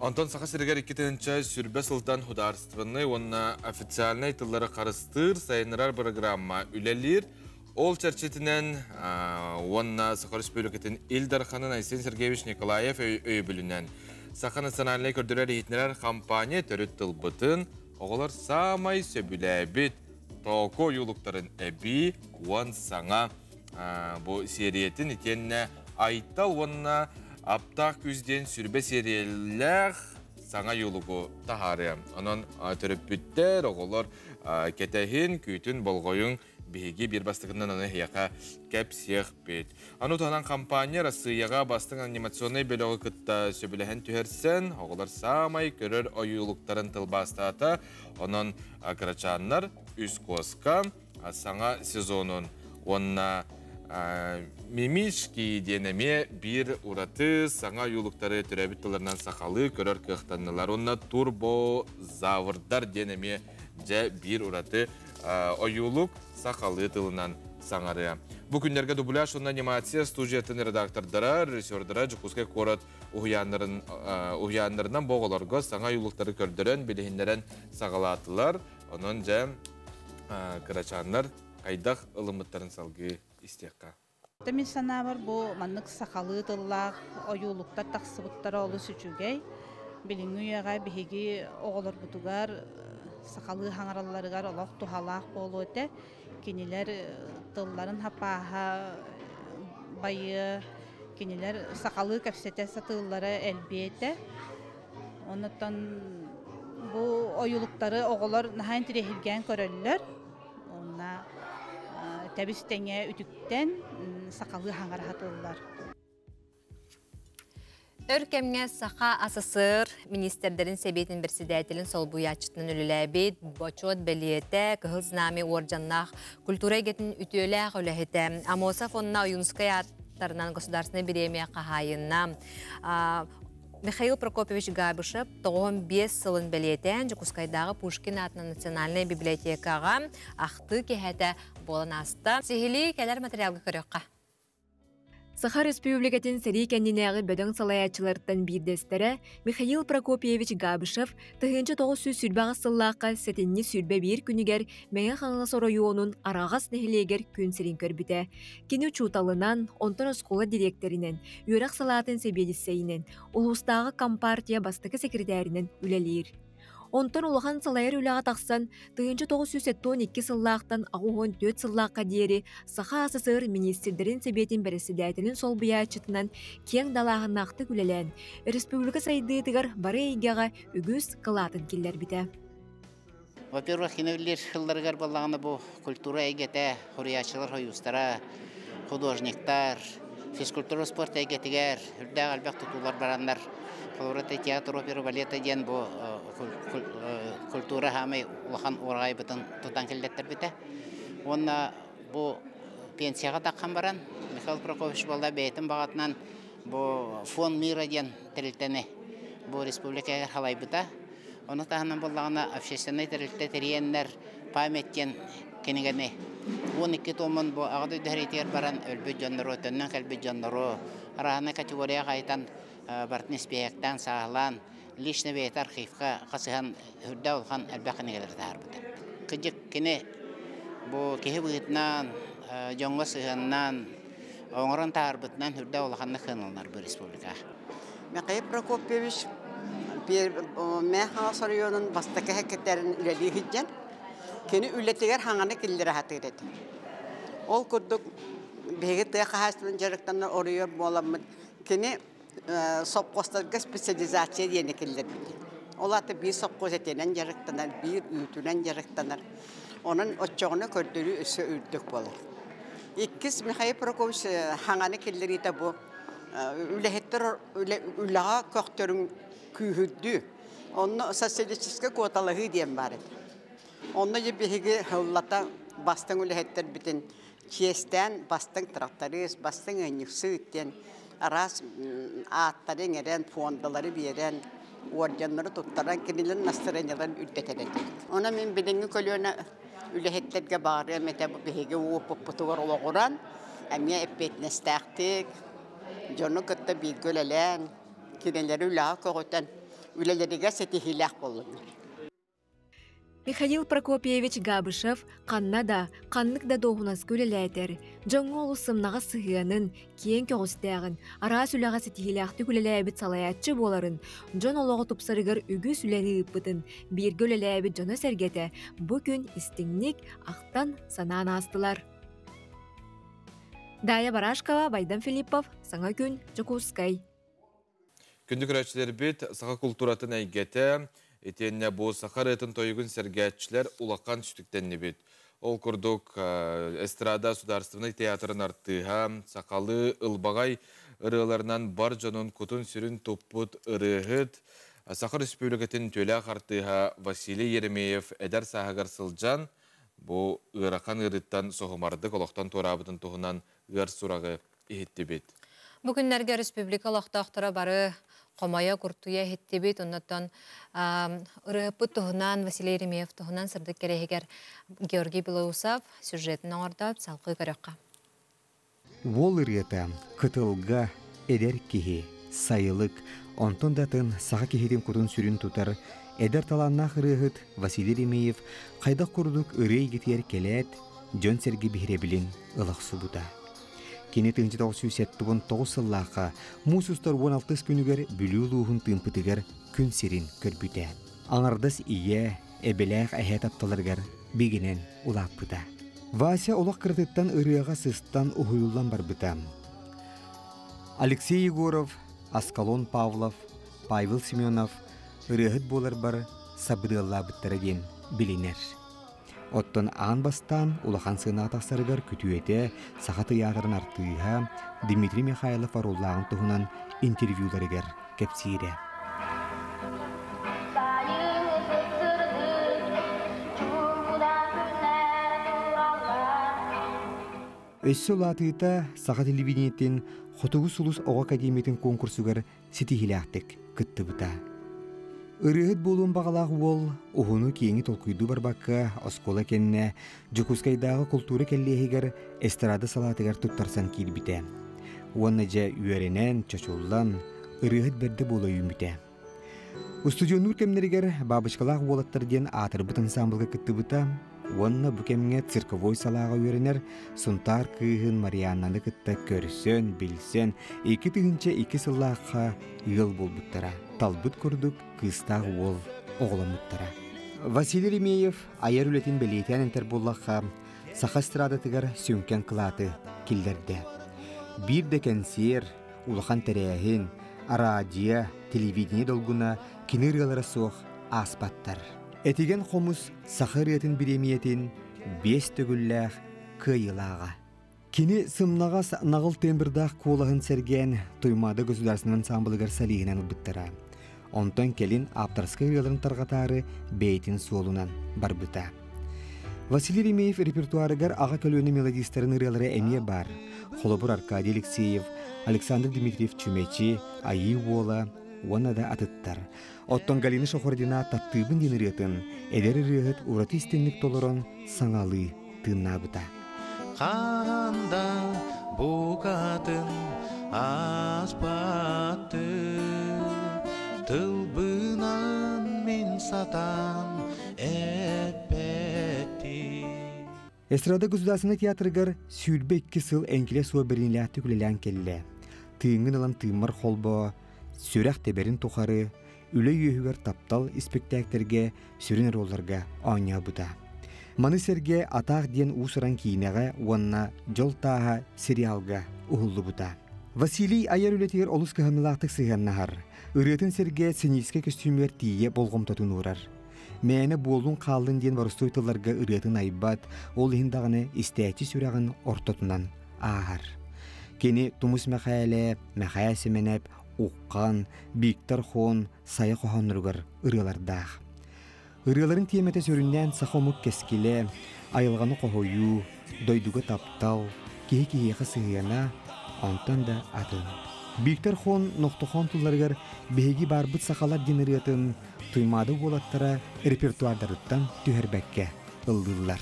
Антон сақа сірігер 2-тінші сүрбе сылтан хударствыны, онына официальный тыллары қарыстыр сайынырар программа үлелер. Ол чәрчетінен онына Сақарыс бөлікетін Илдарханын Айсен Сергеевич Николаев өй білінен. Сақа национальный көрдірер етінерер компания төріт тылбытын, оғылар самай сөбіләбет тоқо юлуқтарын әбі, он саңа бұл сериетін етеніне айттал онына аптақ күзден сүрбе сериялләқ саңа юлуғы тахары. Онын түріп бүттер, оғылар кетәхін, күйтін болғойын бігі бір бастығынан оны яқа кәп сех бет. Ану тұғынан компания Россияға бастың анимационный бөлігі күтті сөбіліхін түхерсен, оғылар самай көрір ойылықтарын тылбастаты, оның қырачанлар үз қосқа саңа сезонын. Онына Мимишки денеме бір ураты саңа юлуқтары түрәбіттілерінен сақалы көрір қықтанылар. Онына турбозавырдар денеме жә бір ураты ойулук сақалы тылынан саңары. Бұл күндерге дубляж онна анимация студиятын редактордара, режиссердара Жукускай корот ұғиянларынан боғыларға саңа юлуқтары көрдірін, білігіндерін сағалатылар. Оның жә қырачанлар қайдақ ылымыттарын салғы истекка. Мен сана бар бұл маннық сақалы тыллақ, ойулуқтар тақсыбыттары олы сүчугей. Біліңі үйаға бігі оғылар бұтығар, сақалы хаңараларығар олақ тухалақ болу өте. Кенелер тылларын хапаға байы, кенелер сақалы көпсеті сатылары әлбейті. Онытан бұл ойулуқтары оғылар нахайын тірехілген көрілілер. Тәбістеңе үтіктен сақалы хаңар хатылылар. Өркемге сақа асысыр министердерін себетін бірседәйтілін сол бұячытының үліләбет, бочот бәлиеті, кығыл знами оржаннақ, культура егетін үтеләқ өләхеті, Амоса фонына ЮНЕСКО аттарынан государственный премия қағайынна. Михаил Прокопьевич Габышев 95 сылын бәлетен Жокускайдағы Пушкин атының национальный библиотекаға ақты кехеті болын асты. Сехили кәлер материалғы көріққа. Саха Республикатын сәрі кәндінәғі бөдің салаячылардан бірдестері Михаил Прокопьевич Габышев тұхынчы 900 сүрбәғі сыллаққа сәтінні сүрбә бір күнігер мәңі қаңғас орайуының арағас нәхілегер күн сірін көрбіті. Кені чуталынан, онтын оскола директоринен, үйрақ салатын себедісейінен, ұлыстағы компартия бастықы секретарінен үлелер. Онтан улахан салайыр үліға тақсан, тұхынчы 912 сыллақтан ағуғын 4 сыллаққа дейері саха асысыр министрдерін себетін бірісідәйтінің сол бұячытынан кен далағын нақты күлелен. Республика сайдыйтығар бары егеға үгіз қылатын келдер біті. Во-первых, иневлер хылларгар балағаны бұл культура егеті, хуриячылар хойустара, художниктар, физкультура спорт егетігер, үрдәг әлбәқ тұтулар барандар. Колораты театр, опера, балета ден бұл культура хамай улахан орғай бұтын тұтан келдеттер біті. Онна бұл пенсияға таққан баран, Михаил Прокопьевич балда бәйтін бағатынан бу фон мира ден тирилтене бу республикага халайбыта. Оны тахынан боллагана общественный тирилте тириеннер памяттен кенегене. 12 томон бу агады дәритер баран өлбү жаннары төннән калбы жаннары араны категория кайтан бартниспектан саглан личный вет архивка касыган хүрдә улган әлбәкенегеләр тарбыта. Кыҗык кене бу кехибытнан жоңго сыганнан оңорон тарбытнан хүрдә улганны хыналар бу республика. Михаил Прокопьевич Мехас районун бастакы хакеттерин үлели хиджен. Кени үлетигер хаңаны киллере хатырет. Ол курдук бегете хастын жарыктан орыйор боламын. Кени сопкостарга специализация диене киллер. Олаты бир сопкозетенен жарыктанар, бир үтүнен жарыктанар. Onun oçağını kördürü üsü ürdük bolur. İkiz Mikhail Prokofiev hangane killeri de bu ülehetler ülağa köktörün kühüddü. Onu sosyalistik kotalığı diyen var. Onu gibi hıllata bastın ülehetler bütün çesten bastın traktörüz, bastın önyüksü ütten aras atların eren fondaları bir eren organları tuttaran kinilerin nastıranyaların üddetedek. Ona min bilingi koluyona ülehetlerge bağırıyor, mete bihege uğupup putuvar oğuran, emiye epetnestaktik, jonu kıtta bir gölelen, kinileri ülağa koğutan, ülelerige setihilak bolunlar. Михаил Прокопьевич Габышев қанна да, қаннык да доғунас көлеләйтер. Жоңғы олу сымнаға сығыянын, кейін көғістәғін, ара сүліға сетихилақты көлеләйбіт салаятчы боларын, жон олығы тұпсарығыр үгі сүләні ұппытын, бір көлеләйбіт жоны сәргеті, бүкін істіңнік ақтан санан астылар. Дая Барашкова, Байдан Филиппов, Саңа күн, Жокускай. Күндік рәчілер бет, саға культуратын әйгеті, Етенне бұл сақар етін тойығын сәргәтшілер улаққан түштіктен небет. Ол күрдік эстрада сударственный театрын арттыға, сақалы ылбағай ырыларынан бар жонын күтін сүрін топпыт ырығыт. Сақар республикатын төләқ арттыға Василий Еремеев әдәр сағығар сылжан, бұл ыраққан ырыттан соғымардық олақтан торабытын тұғынан ыр сұрағы ехетті бет. Бүгінлерге республикалықта ақтыра бары Қомая күртуя хеттебет, оннаттан ұрыпы тұғынан, Василий Еремеев тұғынан сырдық керегер Георгий Белоусов сюжетін оңырдап салқы көріққа. Ол ұрыта күтілға әдер кеге, сайылық, онтын датын саға кехеден күтін сүрін тұтар, әдер таланнақ ұрығыт Василий Еремеев қайдақ күрдік ұрый кетер келет, жон сәрге бейребілін ұлық сұбыта. Кені 1979 сыллаққа мұсыстар 16 күнігер бүлі ұлығын тымпытығар күн серін көрбіті. Аңардас ие, әбеләқ әхет апталарғар бегінен ұлақ бұта. Вася олақ кірдіттан ұрыға сыстан ұхыйылдан бар бұта. Алексей Егоров, Аскалон Павлов, Павел Семенов ұрығыт болар бар сабыдылла бұттараден білінер. Оттон аан бастан улахан сына тақсарыгар күтуете сақаты яғырын артыға Дмитрий Михайлов аруллағын тұғынан интервьюларыгар кепсире. Өссі ұлатыйта сақа телевидениеттен Хотугу Сулус Оға Академиятын конкурсугар сетихиляқтық күтті бұта. Үрігіт болуын бағалағы ол, ұғыны кейіңі толқүйду барбаққа оскола кенне Жокускайдағы культура келлегігер эстрада салатығар тұттарсан келбіте. Уанна жа үйеренен, чачуллан, үрігіт берді болу үйміте. Устудионур кемнерігер бабышқалағы болаттарден атырбыт ансамблға күтті бұта, уанна бүкемге цирковой салаға үйеренер, сұнтар күйін Марианнаны күтті көрсен, білсен, 2 түйінші 2 сыллаққа үйел бол бұттара. Талбыт күрдік кыстағы ол оғыламыттара. Василий Еремеев айар үлетін белетен әнтер боллаққа сақа страдатығар сөнкен қылаты келдерді. Бір де кәнсер, улахан тәрәйін, радио, телевидение долгуна кенергалары соқ аспаттар. Әтеген қомыз сақыр етін біремиетін 5 төгілләқ күйілаға. Кені сымнағас нағыл тембірдақ қолағын сәрген тұймады государственный ансамблығар салиғынан ұлбыттара. Онтон келін аптарскай ғылырын тарғатары бейтін солунан барбыта. Василий Ремеев репертуарыгар аға көлөні мелодистарын ырылары әмие бар. Холобур Аркадий Алексеев, Александр Дмитриев Чумечи, Айы Вола, оны да атыттар. Оттон Галина Шохордина таттыбын деніретін, әдері рыгыт ураты істенлік толырын саңалы тыннабыта. Қанда бұқатын аспатты, тылбынан мен сатан әппәтті. Эстрада государственный театрыгар сүйірбе 2 сыл әңкеле суа бірінләті күлелән келі. Тыыңын алан тыымар холбо, сүрәқ теберін тұқары, үлі үйігер таптал спектактерге, сүрін ролларға аня бұда. Маны серге атақ ден усыран кейінеға, онына жол таға сериалға ұғылы бұда. Василий аяр үлетігер олыс кығамылақтық сығаннағар. Үретін серге сенейске костюмер тие болғымтатын ұрар. Мәні болын қалын ден барыстойдыларға үретін айбат, ол хиндағыны істәйті сүрәғын ортотынан ағар. Кені тумыс мәқәлі, мәқәя семенеп, уққан, биіктар хон, сая қоғанырғыр ұрылардағы. Ұрыларын теметі сөріннен сақомық кескелі, айылғаны қоғойу, дойдуға таптал, кеге-кеге сығыяна, онтан да атын. Биіктар хон, ноқтохон тұлларғыр, бейгі барбыт сақалар деніретін, тұймады олаттара репертуардарыттан түхербәкке ылдылар.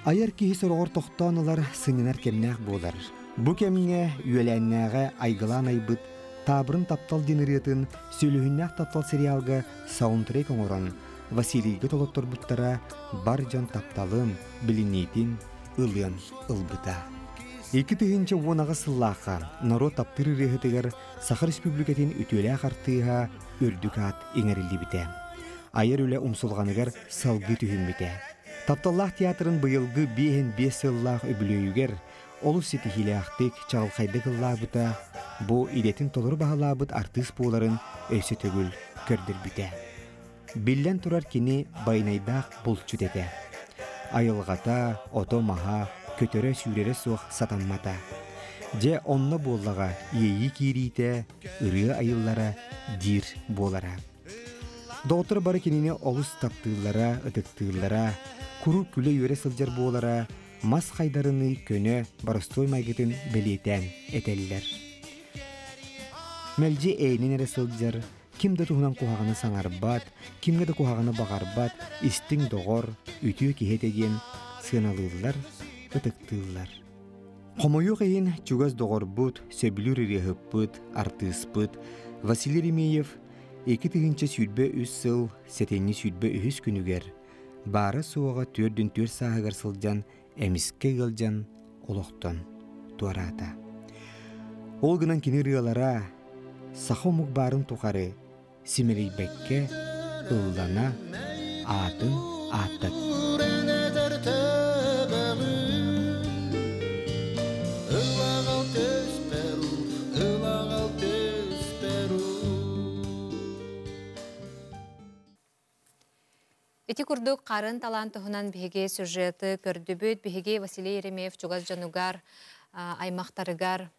Айар кейі сұрғыр тоқтанылар сыңынар кемнәқ болар. Бұ кемне үйеләннәға айғылан айбыт, табырын таптал деніретін сөйлігіннәқ таптал сериалға саундтрек оңырын, Василийгі толоттор бұттара бар жан тапталын, білінейтін ылын ылбыта. Екі тігінші онаға сыллаққа, наро таптыры рехетігер Сахар Республикатын үтөлі ақтыға үрдік ат еңерілді біте. Айыр үлі ұмсылғанығар салғы түйін біте. Тапталлақ театрын бұйылғы 5 сыллақ өбілөйігер, олыс сетихилі ақтық чағылқайды қыллақ бұта, бұ идетін толыр бағалақ бұт артыс боларын өсі төгіл көрдір біте. Білден тұрар кені байнайдақ бұлчу деді. Айылғата, ото маға, көтөрі сүйрері соқ сатанмата. Же онны боллаға ейі кейрейті, үрі айыллара дир болара. Доғытыр бары кеніне олыс таптығылара, ұтықтығылара, күрі күлі өре сылжар болара, мас қайдарыны көне барыстой майгытын білетен әтелілер. Мәлже әйнен әрі сылжар, кімді тұғынан қуғағаны саңарбат, кімді қуғағаны бағарбат, істің доғыр, үтіе кехетеген сыналылар, ұтықтығылар. Қомойу қайын чугаз доғыр бұд, сөбілір ирехіп бұд, артыс бұд, Василий Ремеев 2 сүйдбе 3 сыл, сетенні сүйдбе 3 күнігер, бары суаға 4 сағығар сылжан, әміске ғылжан, олықтан туарата. Ол гынан кені рыялара, сақомық барын тұқары, Симелей бәкке ұлдана атын аттат. Эти курдук қарын талантығынан беге сюжеті көрдібіт, беге Василий Еремеев чугаз жанугар, аймақтарыгар,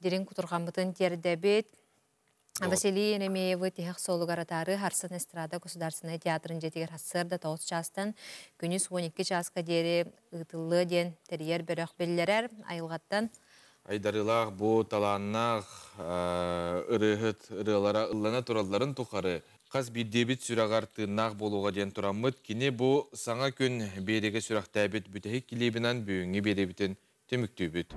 дерен кутурғамытын тердебет. Василий Еремеевы тихақ солугар атары Харсын эстрада государственный театрын жетігер хасырда 9 частын күніз 12 жасқа дері ұтылы ден терьер бөріқ беллерер айылғаттан. Айдарылақ бұ таланнақ ұрығыт ұрылара ұллана тұраларын тұқары. Қаз биддебит сүрағар тырнақ болуға ден тұрамыд, кіне бұ саңа күн береге сүрақ тәбет бүтәхік келебінен бүйінге беребітін теміктүй бүт.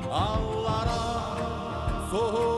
Allara soğuk